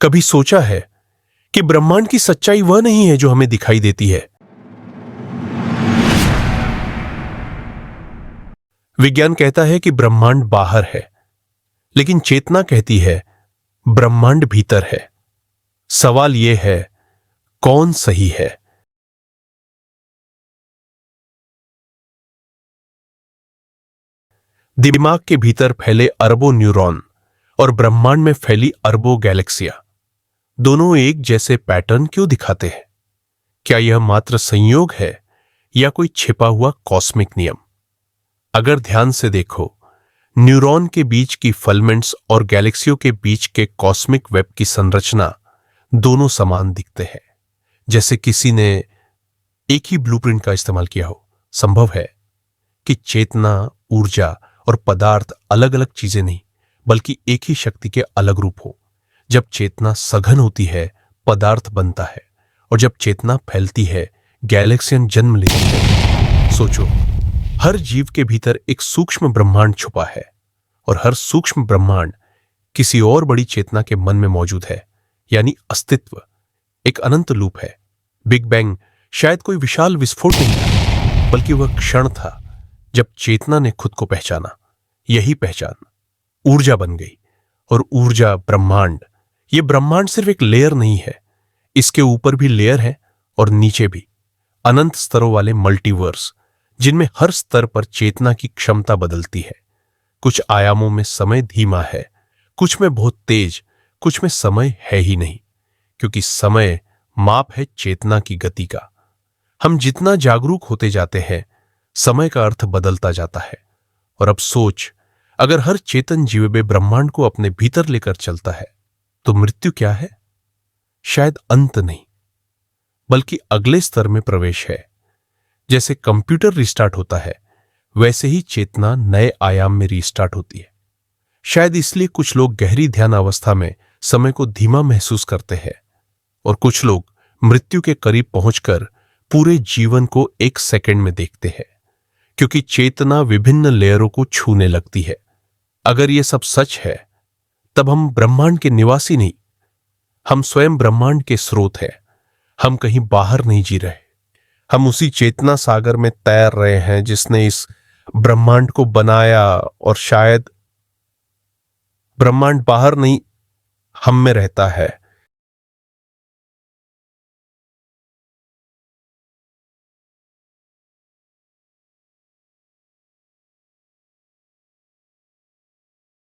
कभी सोचा है कि ब्रह्मांड की सच्चाई वह नहीं है जो हमें दिखाई देती है। विज्ञान कहता है कि ब्रह्मांड बाहर है, लेकिन चेतना कहती है ब्रह्मांड भीतर है। सवाल यह है, कौन सही है? दिमाग के भीतर फैले अरबों न्यूरॉन और ब्रह्मांड में फैली अरबों गैलेक्सियां, दोनों एक जैसे पैटर्न क्यों दिखाते हैं? क्या यह मात्र संयोग है या कोई छिपा हुआ कॉस्मिक नियम? अगर ध्यान से देखो, न्यूरॉन के बीच की फिलामेंट्स और गैलेक्सियों के बीच के कॉस्मिक वेब की संरचना दोनों समान दिखते हैं, जैसे किसी ने एक ही ब्लूप्रिंट का इस्तेमाल किया हो। संभव है कि चेतना, ऊर्जा और पदार्थ अलग अलग चीजें नहीं, बल्कि एक ही शक्ति के अलग रूप हो। जब चेतना सघन होती है, पदार्थ बनता है, और जब चेतना फैलती है, गैलेक्सियन जन्म लेती है। सोचो, हर जीव के भीतर एक सूक्ष्म ब्रह्मांड छुपा है, और हर सूक्ष्म ब्रह्मांड किसी और बड़ी चेतना के मन में मौजूद है, यानी अस्तित्व एक अनंत लूप है। बिग बैंग शायद कोई विशाल विस्फोट नहीं था, बल्कि वह क्षण था जब चेतना ने खुद को पहचाना। यही पहचान ऊर्जा बन गई, और ऊर्जा ब्रह्मांड। यह ब्रह्मांड सिर्फ एक लेयर नहीं है, इसके ऊपर भी लेयर है और नीचे भी। अनंत स्तरों वाले मल्टीवर्स, जिनमें हर स्तर पर चेतना की क्षमता बदलती है। कुछ आयामों में समय धीमा है, कुछ में बहुत तेज, कुछ में समय है ही नहीं, क्योंकि समय माप है चेतना की गति का। हम जितना जागरूक होते जाते हैं, समय का अर्थ बदलता जाता है। और अब सोच, अगर हर चेतन जीव ब्रह्मांड को अपने भीतर लेकर चलता है, तो मृत्यु क्या है? शायद अंत नहीं, बल्कि अगले स्तर में प्रवेश है। जैसे कंप्यूटर रिस्टार्ट होता है, वैसे ही चेतना नए आयाम में रिस्टार्ट होती है। शायद इसलिए कुछ लोग गहरी ध्यान अवस्था में समय को धीमा महसूस करते हैं, और कुछ लोग मृत्यु के करीब पहुंचकर पूरे जीवन को एक सेकंड में देखते हैं, क्योंकि चेतना विभिन्न लेयरों को छूने लगती है। अगर यह सब सच है, तब हम ब्रह्मांड के निवासी नहीं, हम स्वयं ब्रह्मांड के स्रोत हैं। हम कहीं बाहर नहीं जी रहे, हम उसी चेतना सागर में तैर रहे हैं जिसने इस ब्रह्मांड को बनाया। और शायद ब्रह्मांड बाहर नहीं, हम में रहता है।